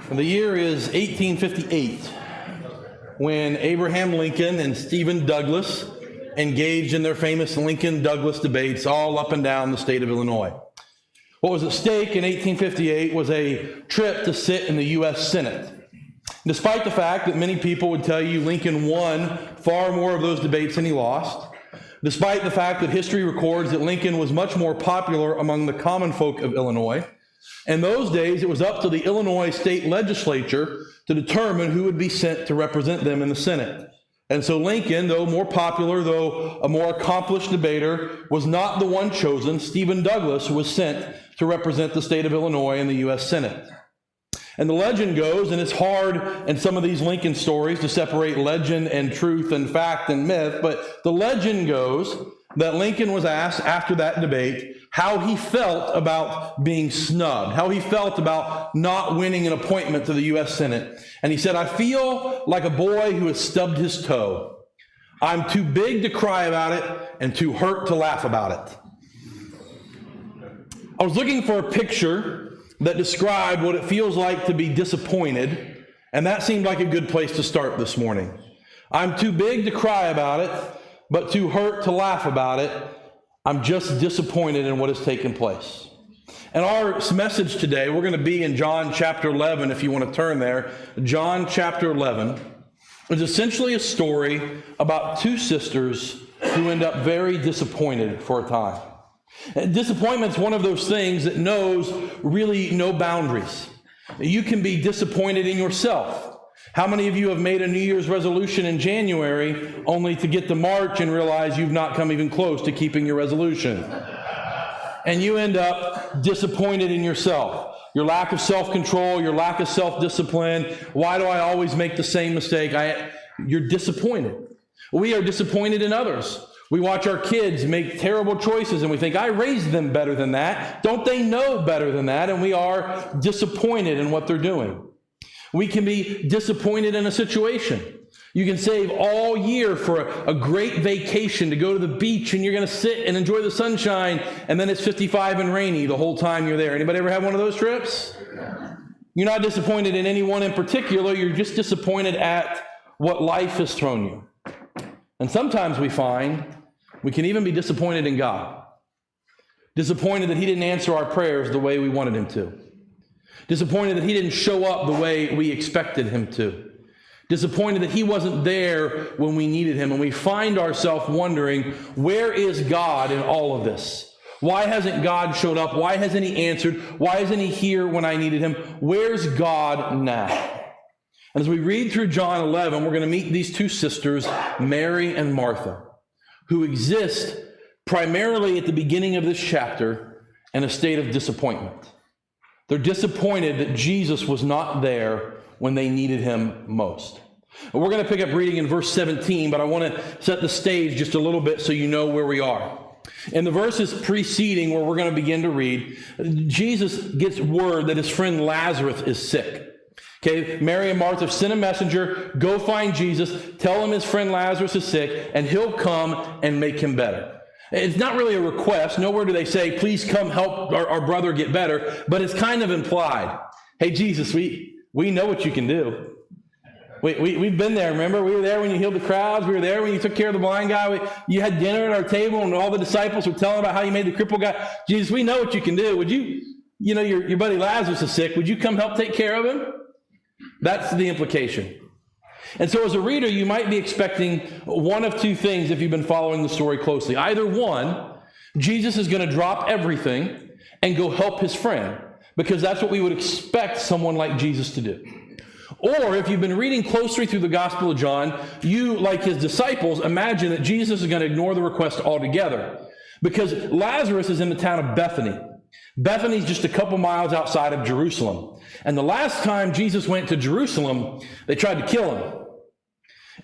The year is 1858, when Abraham Lincoln and Stephen Douglas engaged in their famous Lincoln-Douglas debates all up and down the state of Illinois. What was at stake in 1858 was a trip to sit in the U.S. Senate. Despite the fact that many people would tell you Lincoln won far more of those debates than he lost, despite the fact that history records that Lincoln was much more popular among the common folk of Illinois, in those days it was up to the Illinois state legislature to determine who would be sent to represent them in the Senate. And so Lincoln, though more popular, though a more accomplished debater, was not the one chosen. Stephen Douglas was sent to represent the state of Illinois in the U.S. Senate. And the legend goes, and it's hard in some of these Lincoln stories to separate legend and truth and fact and myth, but the legend goes that Lincoln was asked after that debate how he felt about being snubbed, how he felt about not winning an appointment to the U.S. Senate. And he said, "I feel like a boy who has stubbed his toe. I'm too big to cry about it and too hurt to laugh about it." I was looking for a picture that described what it feels like to be disappointed, and that seemed like a good place to start this morning. I'm too big to cry about it, but too hurt to laugh about it. I'm just disappointed in what has taken place. And our message today, we're going to be in John chapter 11, if you want to turn there. John chapter 11 is essentially a story about two sisters who end up very disappointed for a time. Disappointment's one of those things that knows really no boundaries. You can be disappointed in yourself. How many of you have made a New Year's resolution in January only to get to March and realize you've not come even close to keeping your resolution? And you end up disappointed in yourself. Your lack of self-control, your lack of self-discipline. Why do I always make the same mistake? You're disappointed. We are disappointed in others. We watch our kids make terrible choices and we think, I raised them better than that. Don't they know better than that? And we are disappointed in what they're doing. We can be disappointed in a situation. You can save all year for a great vacation to go to the beach and you're going to sit and enjoy the sunshine, and then it's 55 and rainy the whole time you're there. Anybody ever have one of those trips? You're not disappointed in anyone in particular. You're just disappointed at what life has thrown you. And sometimes we find we can even be disappointed in God. Disappointed that He didn't answer our prayers the way we wanted Him to. Disappointed that He didn't show up the way we expected Him to. Disappointed that He wasn't there when we needed Him. And we find ourselves wondering, where is God in all of this? Why hasn't God showed up? Why hasn't He answered? Why isn't He here when I needed Him? Where's God now? And as we read through John 11, we're going to meet these two sisters, Mary and Martha, who exist primarily at the beginning of this chapter in a state of disappointment. They're disappointed that Jesus was not there when they needed Him most. And we're going to pick up reading in verse 17, but I want to set the stage just a little bit so you know where we are. In the verses preceding where we're going to begin to read, Jesus gets word that his friend Lazarus is sick. Okay, Mary and Martha sent a messenger, go find Jesus, tell him his friend Lazarus is sick, and he'll come and make him better. It's not really a request. Nowhere do they say, please come help our brother get better, but it's kind of implied. Hey, Jesus, we know what you can do. We've been there, remember? We were there when you healed the crowds. We were there when you took care of the blind guy. You had dinner at our table, and all the disciples were telling about how you made the crippled guy. Jesus, we know what you can do. Would you know, your buddy Lazarus is sick. Would you come help take care of him? That's the implication. And so as a reader, you might be expecting one of two things if you've been following the story closely. Either one, Jesus is going to drop everything and go help his friend, because that's what we would expect someone like Jesus to do. Or if you've been reading closely through the Gospel of John, you, like his disciples, imagine that Jesus is going to ignore the request altogether, because Lazarus is in the town of Bethany. Bethany's just a couple miles outside of Jerusalem. And the last time Jesus went to Jerusalem, they tried to kill him.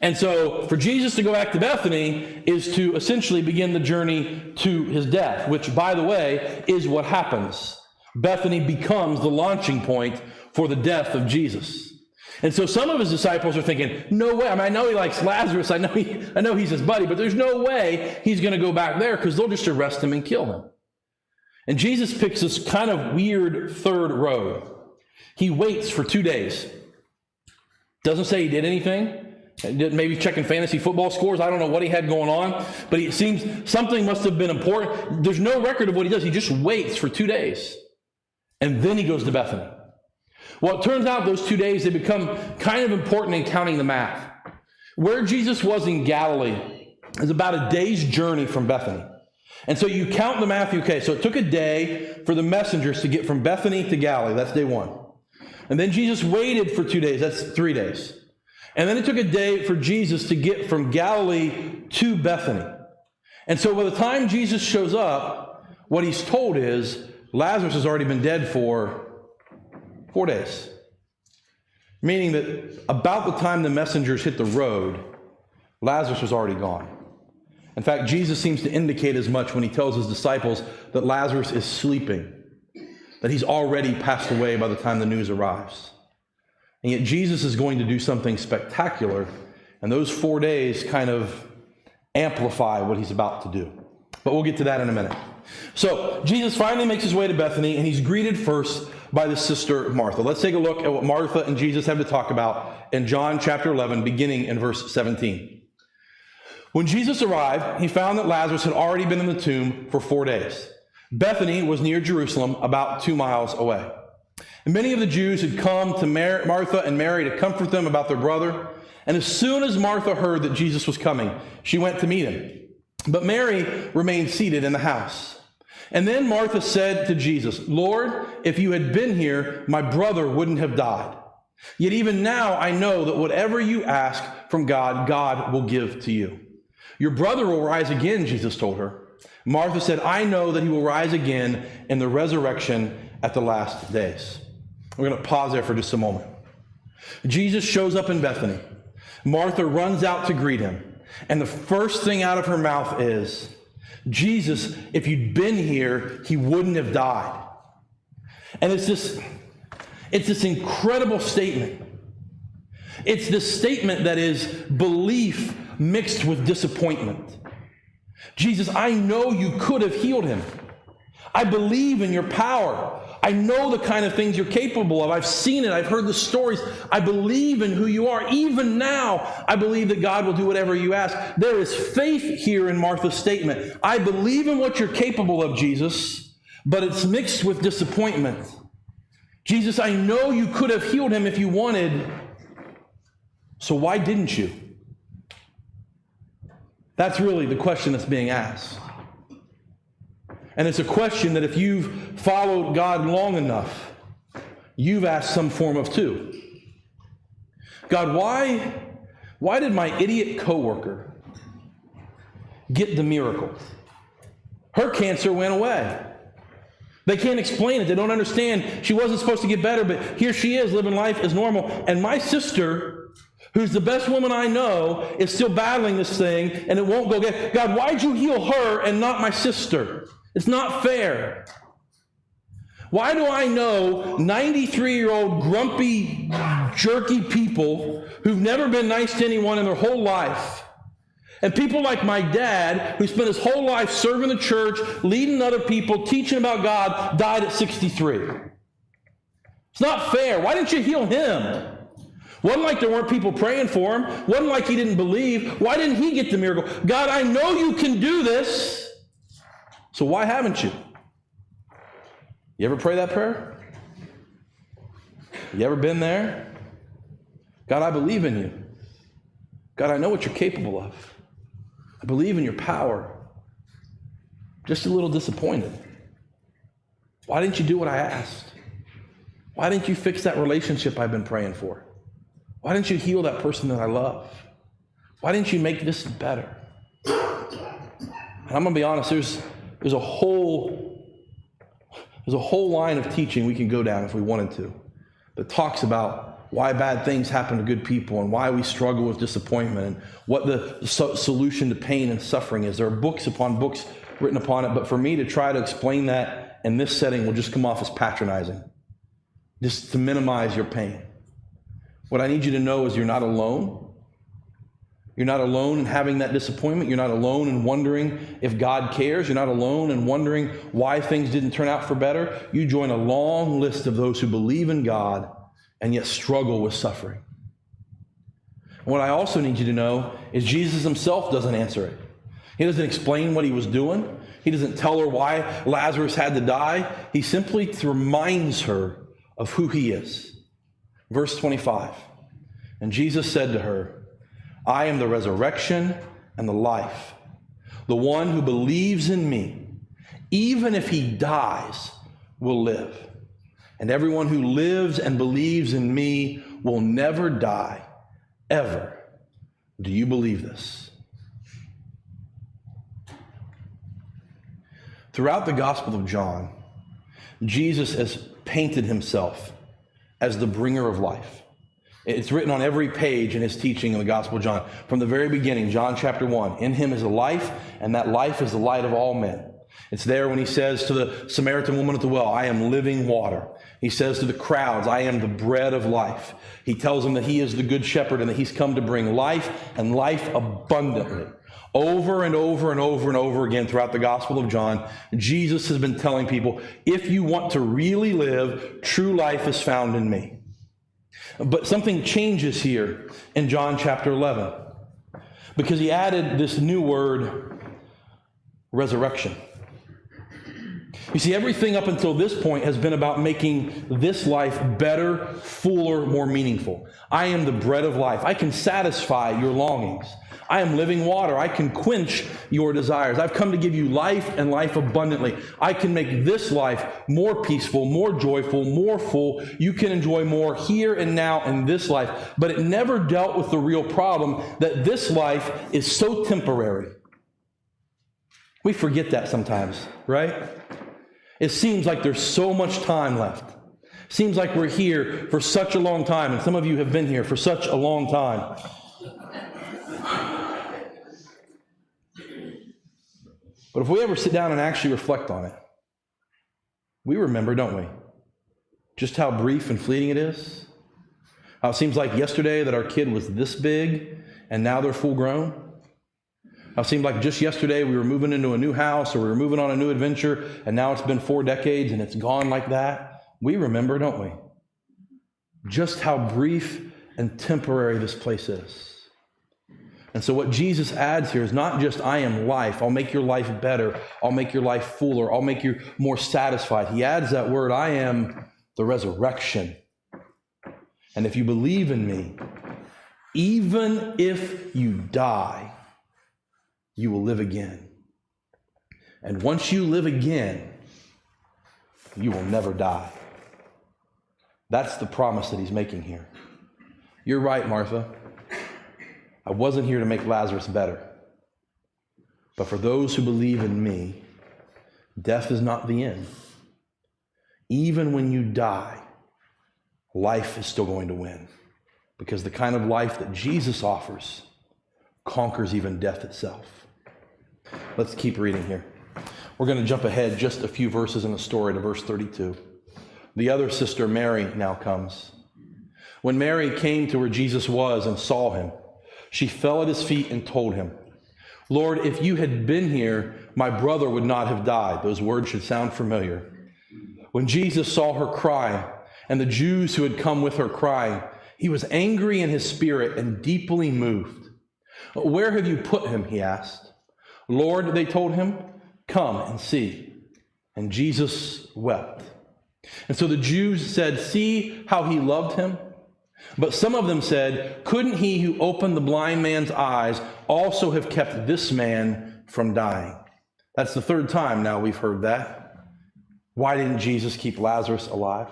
And so for Jesus to go back to Bethany is to essentially begin the journey to his death, which, by the way, is what happens. Bethany becomes the launching point for the death of Jesus. And so some of his disciples are thinking, no way. I mean, I know he likes Lazarus. I know he's his buddy, but there's no way he's going to go back there because they'll just arrest him and kill him. And Jesus picks this kind of weird third road. He waits for 2 days. Doesn't say he did anything. Maybe checking fantasy football scores. I don't know what he had going on, but it seems something must have been important. There's no record of what he does. He just waits for 2 days, and then he goes to Bethany. Well, it turns out those 2 days, they become kind of important in counting the math. Where Jesus was in Galilee is about a day's journey from Bethany. And so you count the math, okay, so it took a day for the messengers to get from Bethany to Galilee. That's day one. And then Jesus waited for 2 days. That's 3 days. And then it took a day for Jesus to get from Galilee to Bethany. And so by the time Jesus shows up, what he's told is Lazarus has already been dead for 4 days. Meaning that about the time the messengers hit the road, Lazarus was already gone. In fact, Jesus seems to indicate as much when he tells his disciples that Lazarus is sleeping, that he's already passed away by the time the news arrives. And yet Jesus is going to do something spectacular, and those 4 days kind of amplify what he's about to do. But we'll get to that in a minute. So Jesus finally makes his way to Bethany, and he's greeted first by the sister Martha. Let's take a look at what Martha and Jesus have to talk about in John chapter 11, beginning in verse 17. When Jesus arrived, he found that Lazarus had already been in the tomb for 4 days. Bethany was near Jerusalem, about 2 miles away. And many of the Jews had come to Martha and Mary to comfort them about their brother. And as soon as Martha heard that Jesus was coming, she went to meet him. But Mary remained seated in the house. And then Martha said to Jesus, "Lord, if you had been here, my brother wouldn't have died. Yet even now I know that whatever you ask from God, God will give to you." "Your brother will rise again," Jesus told her. Martha said, "I know that he will rise again in the resurrection at the last days." We're going to pause there for just a moment. Jesus shows up in Bethany. Martha runs out to greet him. And the first thing out of her mouth is, "Jesus, if you'd been here, he wouldn't have died." And it's this incredible statement. It's this statement that is belief mixed with disappointment. "Jesus, I know you could have healed him. I believe in your power. I know the kind of things you're capable of. I've seen it. I've heard the stories. I believe in who you are. Even now, I believe that God will do whatever you ask." There is faith here in Martha's statement. I believe in what you're capable of, Jesus, but it's mixed with disappointment. "Jesus, I know you could have healed him if you wanted. So why didn't you?" That's really the question that's being asked. And it's a question that if you've followed God long enough, you've asked some form of too. God, why did my idiot coworker get the miracle? Her cancer went away. They can't explain it. They don't understand. She wasn't supposed to get better, but here she is living life as normal. And my sister, who's the best woman I know, is still battling this thing, and it won't go get. God, why'd you heal her and not my sister? It's not fair. Why do I know 93-year-old grumpy, jerky people who've never been nice to anyone in their whole life, and people like my dad, who spent his whole life serving the church, leading other people, teaching about God, died at 63? It's not fair. Why didn't you heal him? Wasn't like there weren't people praying for him. Wasn't like he didn't believe. Why didn't he get the miracle? God, I know you can do this. So why haven't you? You ever pray that prayer? You ever been there? God, I believe in you. God, I know what you're capable of. I believe in your power. Just a little disappointed. Why didn't you do what I asked? Why didn't you fix that relationship I've been praying for? Why didn't you heal that person that I love? Why didn't you make this better? And I'm going to be honest, there's a whole line of teaching we can go down if we wanted to that talks about why bad things happen to good people and why we struggle with disappointment and what the solution to pain and suffering is. There are books upon books written upon it, but for me to try to explain that in this setting will just come off as patronizing, just to minimize your pain. What I need you to know is you're not alone. You're not alone in having that disappointment. You're not alone in wondering if God cares. You're not alone in wondering why things didn't turn out for better. You join a long list of those who believe in God and yet struggle with suffering. And what I also need you to know is Jesus himself doesn't answer it. He doesn't explain what he was doing. He doesn't tell her why Lazarus had to die. He simply reminds her of who he is. Verse 25. And Jesus said to her, I am the resurrection and the life. The one who believes in me, even if he dies, will live. And everyone who lives and believes in me will never die, ever. Do you believe this? Throughout the Gospel of John, Jesus has painted himself as the bringer of life. It's written on every page in his teaching in the Gospel of John. From the very beginning, John chapter 1, in him is a life, and that life is the light of all men. It's there when he says to the Samaritan woman at the well, I am living water. He says to the crowds, I am the bread of life. He tells them that he is the good shepherd and that he's come to bring life and life abundantly. Over and over and over and over again throughout the Gospel of John, Jesus has been telling people, if you want to really live, true life is found in me. But something changes here in John chapter 11 because he added this new word, resurrection. You see, everything up until this point has been about making this life better, fuller, more meaningful. I am the bread of life. I can satisfy your longings. I am living water. I can quench your desires. I've come to give you life and life abundantly. I can make this life more peaceful, more joyful, more full. You can enjoy more here and now in this life. But it never dealt with the real problem that this life is so temporary. We forget that sometimes, right? It seems like there's so much time left. Seems like we're here for such a long time, and some of you have been here for such a long time. But if we ever sit down and actually reflect on it, we remember, don't we? Just how brief and fleeting it is. How it seems like yesterday that our kid was this big, and now they're full grown. How it seemed like just yesterday we were moving into a new house or we were moving on a new adventure, and now it's been 4 decades and it's gone like that. We remember, don't we? Just how brief and temporary this place is. And so what Jesus adds here is not just, I am life. I'll make your life better. I'll make your life fuller. I'll make you more satisfied. He adds that word, I am the resurrection. And if you believe in me, even if you die, you will live again. And once you live again, you will never die. That's the promise that he's making here. You're right, Martha. I wasn't here to make Lazarus better. But for those who believe in me, death is not the end. Even when you die, life is still going to win. Because the kind of life that Jesus offers conquers even death itself. Let's keep reading here. We're going to jump ahead just a few verses in the story to verse 32. The other sister, Mary, now comes. When Mary came to where Jesus was and saw him, she fell at his feet and told him, Lord, if you had been here, my brother would not have died. Those words should sound familiar. When Jesus saw her crying, and the Jews who had come with her crying, he was angry in his spirit and deeply moved. Where have you put him? He asked. Lord, they told him, come and see. And Jesus wept. And so the Jews said, see how he loved him? But some of them said, couldn't he who opened the blind man's eyes also have kept this man from dying? That's the 3rd time now we've heard that. Why didn't Jesus keep Lazarus alive?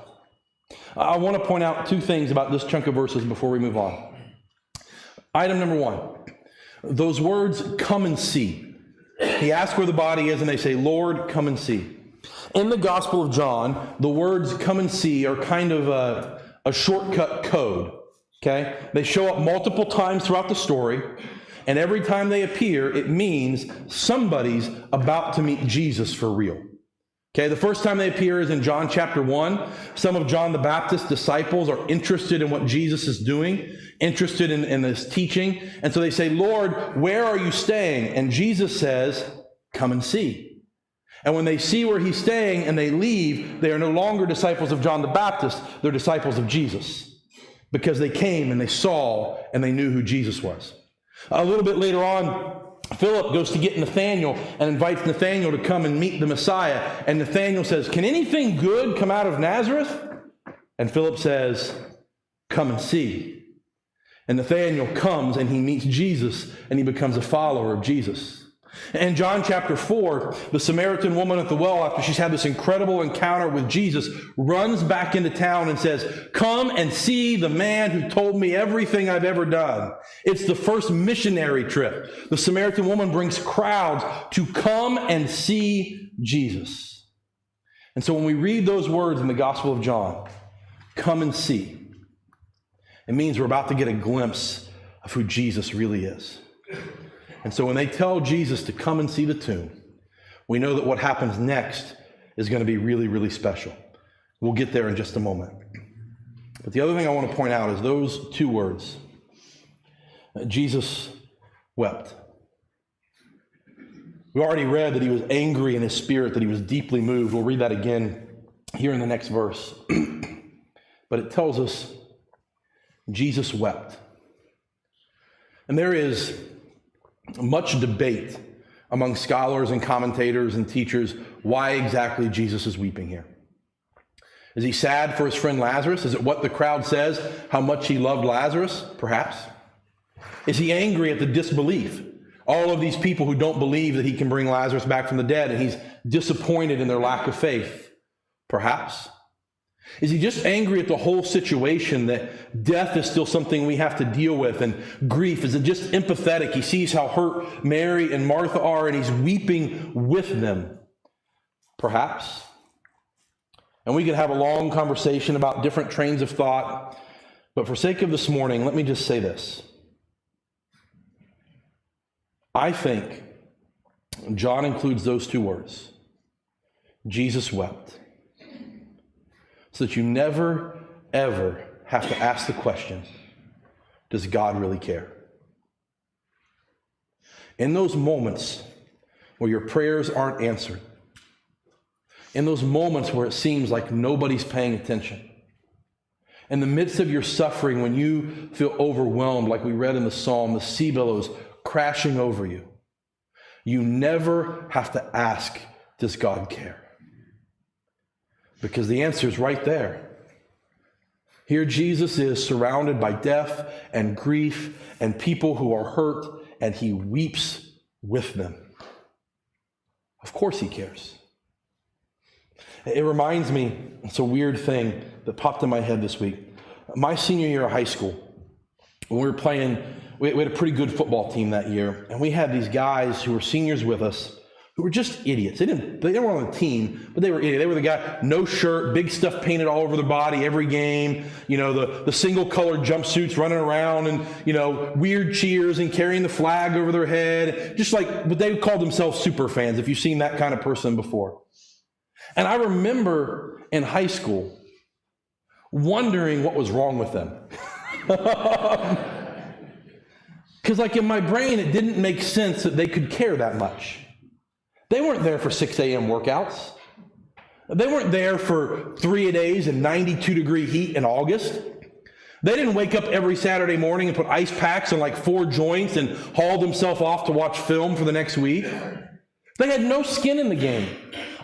I want to point out 2 things about this chunk of verses before we move on. Item number 1, those words, come and see. He asks where the body is, and they say, Lord, come and see. In the Gospel of John, the words come and see are kind of a shortcut code, okay? They show up multiple times throughout the story, and every time they appear, it means somebody's about to meet Jesus for real. Okay, the first time they appear is in John chapter 1. Some of John the Baptist's disciples are interested in what Jesus is doing, interested in this teaching. And so they say, Lord, where are you staying? And Jesus says, come and see. And when they see where he's staying and they leave, they are no longer disciples of John the Baptist. They're disciples of Jesus because they came and they saw and they knew who Jesus was. A little bit later on, Philip goes to get Nathanael and invites Nathanael to come and meet the Messiah. And Nathanael says, can anything good come out of Nazareth? And Philip says, come and see. And Nathanael comes and he meets Jesus and he becomes a follower of Jesus. In John chapter 4, the Samaritan woman at the well, after she's had this incredible encounter with Jesus, runs back into town and says, come and see the man who told me everything I've ever done. It's the first missionary trip. The Samaritan woman brings crowds to come and see Jesus. And so when we read those words in the Gospel of John, come and see, it means we're about to get a glimpse of who Jesus really is. And so when they tell Jesus to come and see the tomb, we know that what happens next is going to be really, really special. We'll get there in just a moment. But the other thing I want to point out is those two words. Jesus wept. We already read that he was angry in his spirit, that he was deeply moved. We'll read that again here in the next verse. But it tells us Jesus wept. And there is much debate among scholars and commentators and teachers why exactly Jesus is weeping here. Is he sad for his friend Lazarus? Is it what the crowd says, how much he loved Lazarus? Perhaps. Is he angry at the disbelief? All of these people who don't believe that he can bring Lazarus back from the dead, and he's disappointed in their lack of faith? Perhaps. Is he just angry at the whole situation, that death is still something we have to deal with, and grief? Is it just empathetic? He sees how hurt Mary and Martha are, and he's weeping with them. Perhaps. And we could have a long conversation about different trains of thought, but for sake of this morning, let me just say this. I think John includes those two words, Jesus wept, so that you never, ever have to ask the question, does God really care? In those moments where your prayers aren't answered, in those moments where it seems like nobody's paying attention, in the midst of your suffering, when you feel overwhelmed, like we read in the psalm, the sea billows crashing over you, you never have to ask, does God care? Because the answer is right there. Here Jesus is surrounded by death and grief and people who are hurt, and he weeps with them. Of course he cares. It reminds me, it's a weird thing that popped in my head this week. My senior year of high school, when we were playing, we had a pretty good football team that year, and we had these guys who were seniors with us who were just idiots. They weren't on the team, but they were idiots. They were the guy, no shirt, big stuff painted all over their body every game, the single colored jumpsuits running around, and, weird cheers and carrying the flag over their head, just like, but they called themselves super fans, if you've seen that kind of person before. And I remember in high school wondering what was wrong with them. Because in my brain, it didn't make sense that they could care that much. They weren't there for 6 a.m. workouts. They weren't there for 3-a-days in 92-degree heat in August. They didn't wake up every Saturday morning and put ice packs on 4 joints and haul themselves off to watch film for the next week. They had no skin in the game.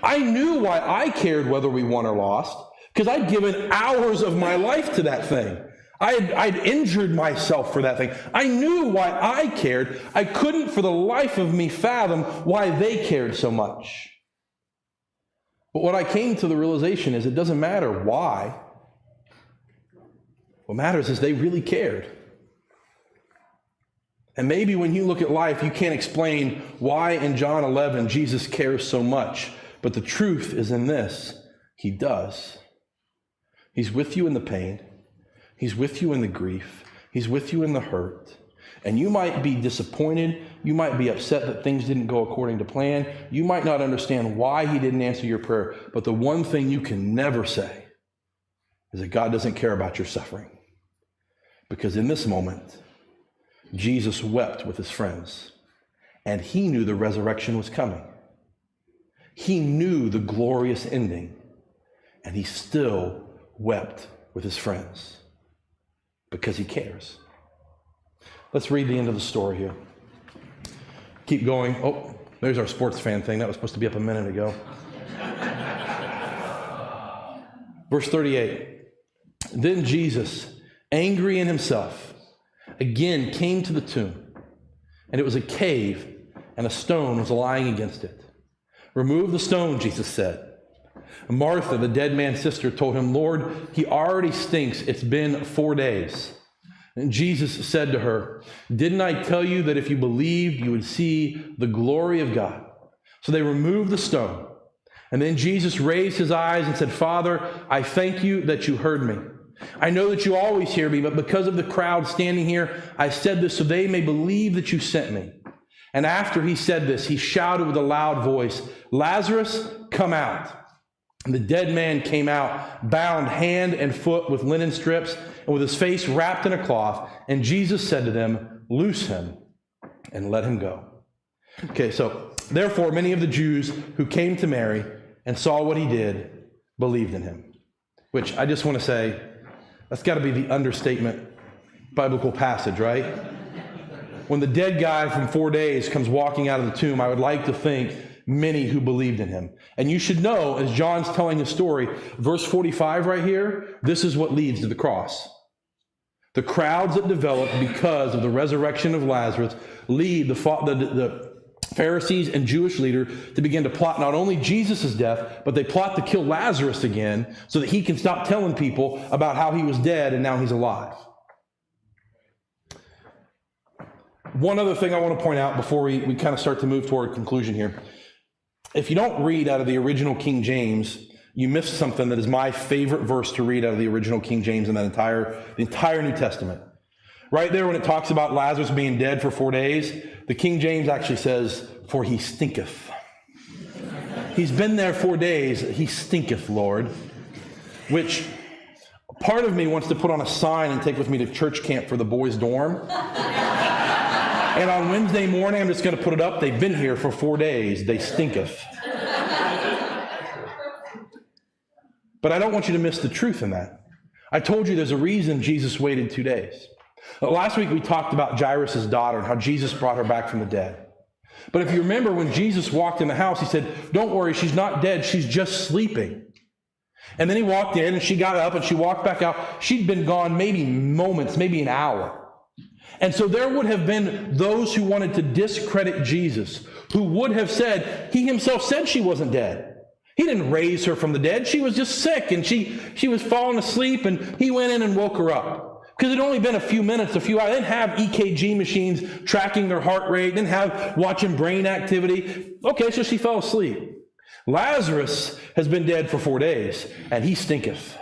I knew why I cared whether we won or lost, because I'd given hours of my life to that thing. I'd injured myself for that thing. I knew why I cared. I couldn't for the life of me fathom why they cared so much. But what I came to the realization is it doesn't matter why. What matters is they really cared. And maybe when you look at life, you can't explain why in John 11 Jesus cares so much. But the truth is in this: he does. He's with you in the pain. He's with you in the grief. He's with you in the hurt. And you might be disappointed. You might be upset that things didn't go according to plan. You might not understand why he didn't answer your prayer. But the one thing you can never say is that God doesn't care about your suffering. Because in this moment, Jesus wept with his friends. And he knew the resurrection was coming. He knew the glorious ending. And he still wept with his friends. Because he cares. Let's read the end of the story here. Keep going. Oh, there's our sports fan thing. That was supposed to be up a minute ago. Verse 38. Then Jesus, angry in himself, again came to the tomb. And it was a cave, and a stone was lying against it. Remove the stone, Jesus said. Martha, the dead man's sister, told him, Lord, he already stinks. It's been 4 days. And Jesus said to her, didn't I tell you that if you believed, you would see the glory of God? So they removed the stone. And then Jesus raised his eyes and said, Father, I thank you that you heard me. I know that you always hear me, but because of the crowd standing here, I said this so they may believe that you sent me. And after he said this, he shouted with a loud voice, Lazarus, come out. And the dead man came out, bound hand and foot with linen strips, and with his face wrapped in a cloth. And Jesus said to them, loose him and let him go. Okay, so therefore many of the Jews who came to Mary and saw what he did believed in him. Which I just want to say, that's got to be the understatement biblical passage, right? When the dead guy from 4 days comes walking out of the tomb, I would like to think many who believed in him. And you should know, as John's telling the story, verse 45 right here, this is what leads to the cross. The crowds that develop because of the resurrection of Lazarus lead the Pharisees and Jewish leaders to begin to plot not only Jesus' death, but they plot to kill Lazarus again so that he can stop telling people about how he was dead and now he's alive. One other thing I want to point out before we kind of start to move toward a conclusion here. If you don't read out of the original King James, you missed something that is my favorite verse to read out of the original King James in the entire New Testament. Right there when it talks about Lazarus being dead for 4 days, the King James actually says, for he stinketh. He's been there 4 days, he stinketh, Lord. Which part of me wants to put on a sign and take with me to church camp for the boys' dorm. And on Wednesday morning, I'm just going to put it up. They've been here for 4 days. They stinketh. But I don't want you to miss the truth in that. I told you there's a reason Jesus waited 2 days. Last week, we talked about Jairus' daughter and how Jesus brought her back from the dead. But if you remember, when Jesus walked in the house, he said, don't worry, she's not dead. She's just sleeping. And then he walked in and she got up and she walked back out. She'd been gone maybe moments, maybe an hour. And so there would have been those who wanted to discredit Jesus, who would have said, he himself said she wasn't dead. He didn't raise her from the dead. She was just sick and she was falling asleep and he went in and woke her up. Because it had only been a few minutes, a few hours. They didn't have EKG machines tracking their heart rate. They didn't have watching brain activity. Okay, so she fell asleep. Lazarus has been dead for 4 days and he stinketh.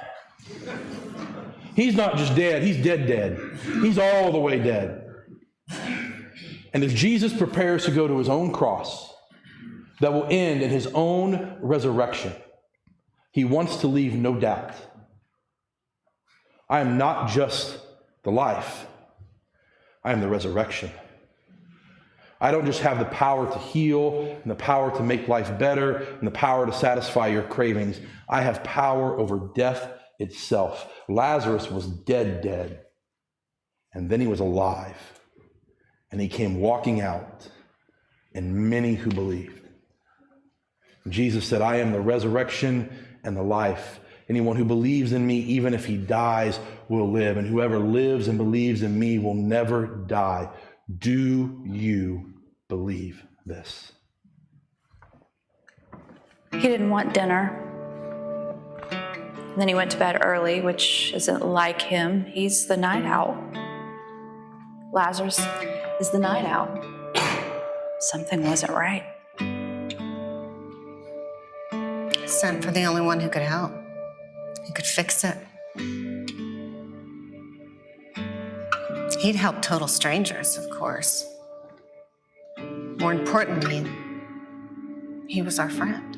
He's not just dead, he's dead. He's all the way dead. And as Jesus prepares to go to his own cross that will end in his own resurrection, he wants to leave no doubt. I am not just the life, I am the resurrection. I don't just have the power to heal and the power to make life better and the power to satisfy your cravings. I have power over death itself. Lazarus was dead. And then he was alive. And he came walking out, and many who believed. Jesus said, I am the resurrection and the life. Anyone who believes in me, even if he dies, will live. And whoever lives and believes in me will never die. Do you believe this? He didn't want dinner. And then he went to bed early, which isn't like him. He's the night owl. Lazarus is the night owl. Something wasn't right. Sent for the only one who could help. Who could fix it. He'd help total strangers, of course. More importantly, he was our friend.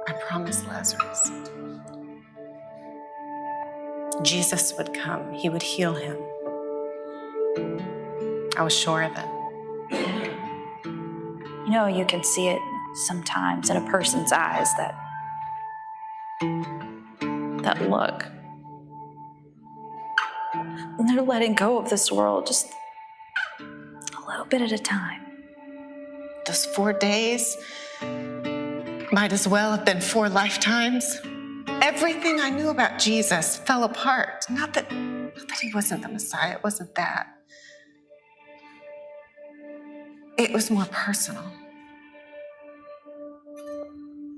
I promised Lazarus. Jesus would come. He would heal him. I was sure of it. You know, you can see it sometimes in a person's eyes, that look. And they're letting go of this world just a little bit at a time. Those 4 days might as well have been 4 lifetimes. Everything I knew about Jesus fell apart. Not that he wasn't the Messiah, it wasn't that. It was more personal.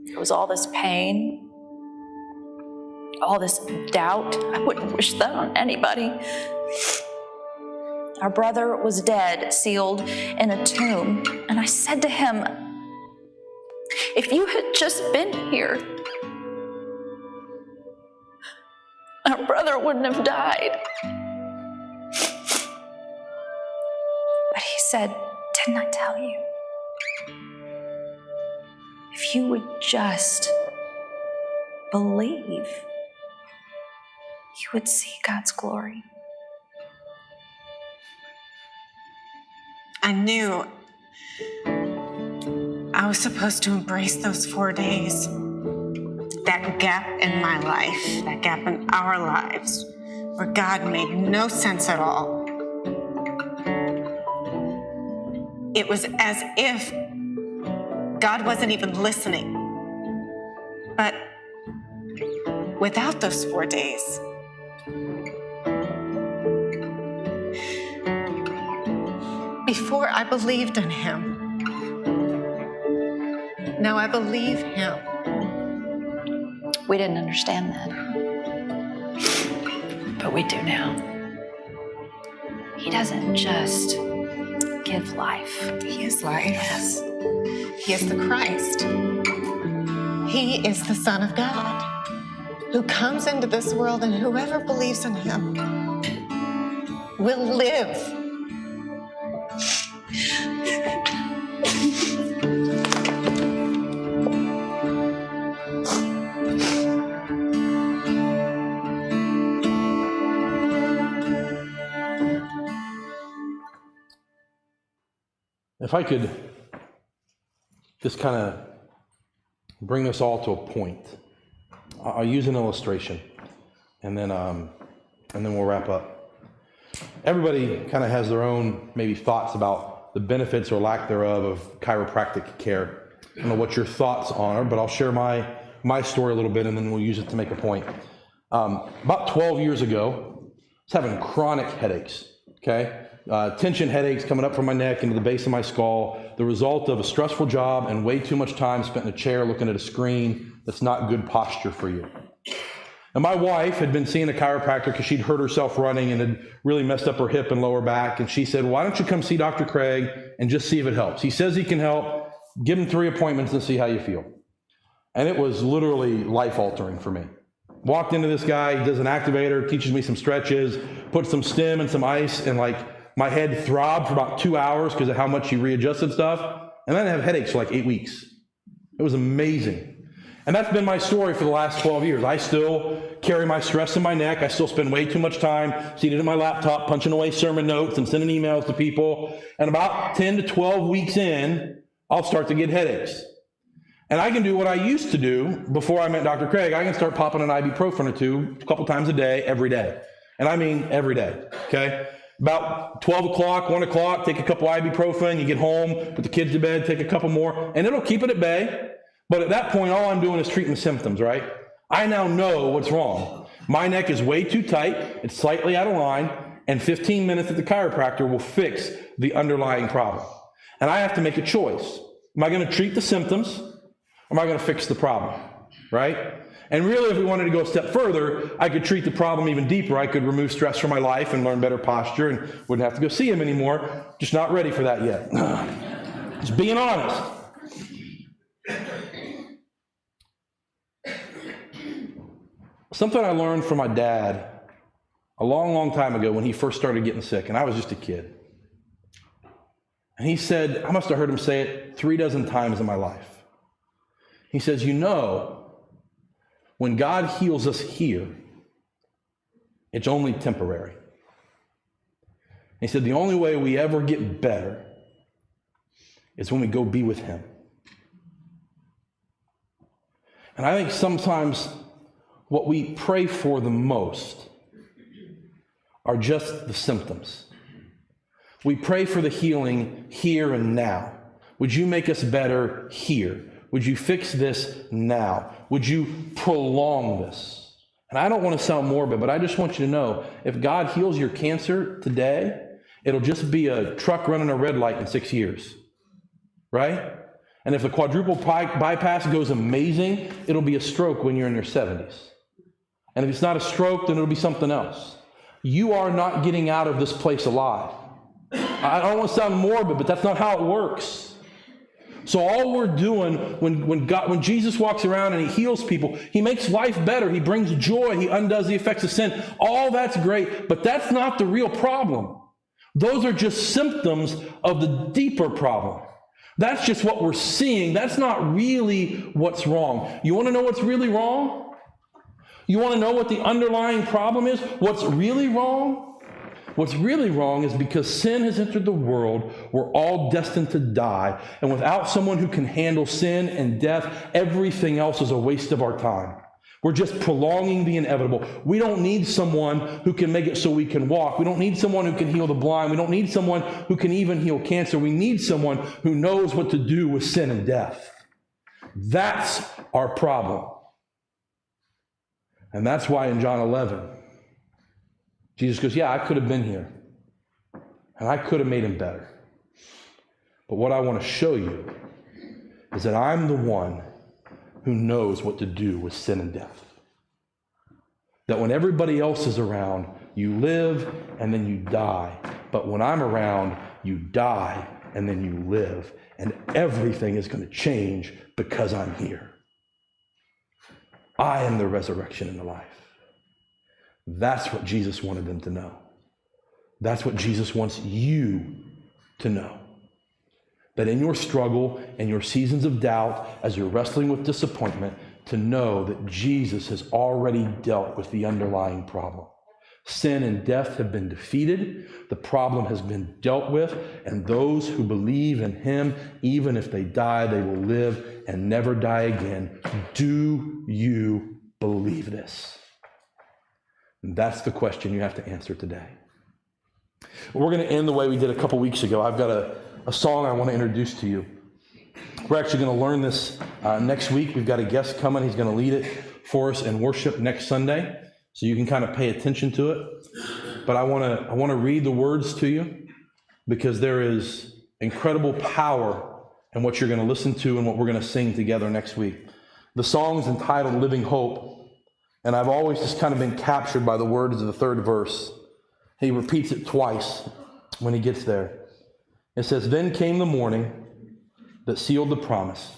It was all this pain, all this doubt. I wouldn't wish that on anybody. Our brother was dead, sealed in a tomb. And I said to him, if you had just been here, our brother wouldn't have died. But he said, didn't I tell you? If you would just believe, you would see God's glory. I knew I was supposed to embrace those 4 days. That gap in my life, that gap in our lives, where God made no sense at all. It was as if God wasn't even listening. But without those 4 days, before I believed in him, now I believe him. We didn't understand then, but we do now. He doesn't just give life. He is life. Yes. He is the Christ. He is the Son of God who comes into this world, and whoever believes in him will live. If I could just kind of bring this all to a point, I'll use an illustration, and then we'll wrap up. Everybody kind of has their own maybe thoughts about the benefits or lack thereof of chiropractic care. I don't know what your thoughts are, but I'll share my story a little bit, and then we'll use it to make a point. About 12 years ago, I was having chronic headaches, okay? Tension headaches coming up from my neck into the base of my skull, the result of a stressful job and way too much time spent in a chair looking at a screen that's not good posture for you. And my wife had been seeing a chiropractor because she'd hurt herself running and had really messed up her hip and lower back. And she said, why don't you come see Dr. Craig and just see if it helps? He says he can help. Give him 3 appointments and see how you feel. And it was literally life-altering for me. Walked into this guy, he does an activator, teaches me some stretches, put some stim and some ice, and my head throbbed for about 2 hours because of how much he readjusted stuff. And then I have headaches for 8 weeks. It was amazing. And that's been my story for the last 12 years. I still carry my stress in my neck. I still spend way too much time seated at my laptop, punching away sermon notes and sending emails to people. And about 10 to 12 weeks in, I'll start to get headaches. And I can do what I used to do before I met Dr. Craig. I can start popping an ibuprofen or 2 a couple times a day, every day. And I mean every day, okay? About 12 o'clock, 1 o'clock, take a couple ibuprofen, you get home, put the kids to bed, take a couple more, and it'll keep it at bay. But at that point, all I'm doing is treating the symptoms, right? I now know what's wrong. My neck is way too tight, it's slightly out of line, and 15 minutes at the chiropractor will fix the underlying problem. And I have to make a choice. Am I going to treat the symptoms, or am I going to fix the problem, right? And really, if we wanted to go a step further, I could treat the problem even deeper. I could remove stress from my life and learn better posture and wouldn't have to go see him anymore. Just not ready for that yet. Just being honest. Something I learned from my dad a long, long time ago when he first started getting sick, and I was just a kid. And he said, I must have heard him say it 36 times in my life. He says, you know, when God heals us here, it's only temporary. He said, the only way we ever get better is when we go be with him. And I think sometimes what we pray for the most are just the symptoms. We pray for the healing here and now. Would you make us better here? Would you fix this now? Would you prolong this? And I don't want to sound morbid, but I just want you to know, if God heals your cancer today, it'll just be a truck running a red light in 6 years, right? And if the quadruple bypass goes amazing, it'll be a stroke when you're in your 70s. And if it's not a stroke, then it'll be something else. You are not getting out of this place alive. I don't want to sound morbid, but that's not how it works. So all we're doing when Jesus walks around and he heals people, he makes life better, he brings joy, he undoes the effects of sin. All that's great, but that's not the real problem. Those are just symptoms of the deeper problem. That's just what we're seeing. That's not really what's wrong. You want to know what's really wrong? You want to know what the underlying problem is? What's really wrong? What's really wrong is because sin has entered the world, we're all destined to die. And without someone who can handle sin and death, everything else is a waste of our time. We're just prolonging the inevitable. We don't need someone who can make it so we can walk. We don't need someone who can heal the blind. We don't need someone who can even heal cancer. We need someone who knows what to do with sin and death. That's our problem. And that's why in John 11, Jesus goes, yeah, I could have been here. And I could have made him better. But what I want to show you is that I'm the one who knows what to do with sin and death. That when everybody else is around, you live and then you die. But when I'm around, you die and then you live. And everything is going to change because I'm here. I am the resurrection and the life. That's what Jesus wanted them to know. That's what Jesus wants you to know. That in your struggle and your seasons of doubt, as you're wrestling with disappointment, to know that Jesus has already dealt with the underlying problem. Sin and death have been defeated. The problem has been dealt with. And those who believe in him, even if they die, they will live and never die again. Do you believe this? And that's the question you have to answer today. We're going to end the way we did a couple weeks ago. I've got a song I want to introduce to you. We're actually going to learn this next week. We've got a guest coming. He's going to lead it for us in worship next Sunday, so you can kind of pay attention to it. But I want to read the words to you because there is incredible power in what you're going to listen to and what we're going to sing together next week. The song's entitled Living Hope, and I've always just kind of been captured by the words of the third verse. He repeats it twice when he gets there. It says, then came the morning that sealed the promise.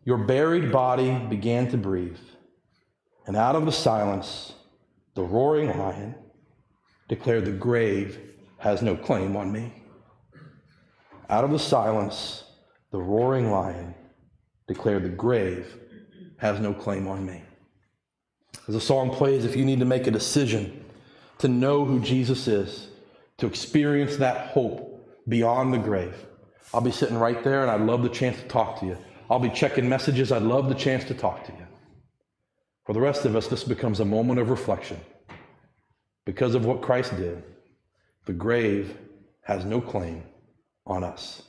Your buried body began to breathe, and out of the silence, the roaring lion declared the grave has no claim on me. Out of the silence, the roaring lion declared the grave has no claim on me. As the song plays, if you need to make a decision to know who Jesus is, to experience that hope beyond the grave, I'll be sitting right there and I'd love the chance to talk to you. I'll be checking messages. I'd love the chance to talk to you. For the rest of us, this becomes a moment of reflection. Because of what Christ did, the grave has no claim on us.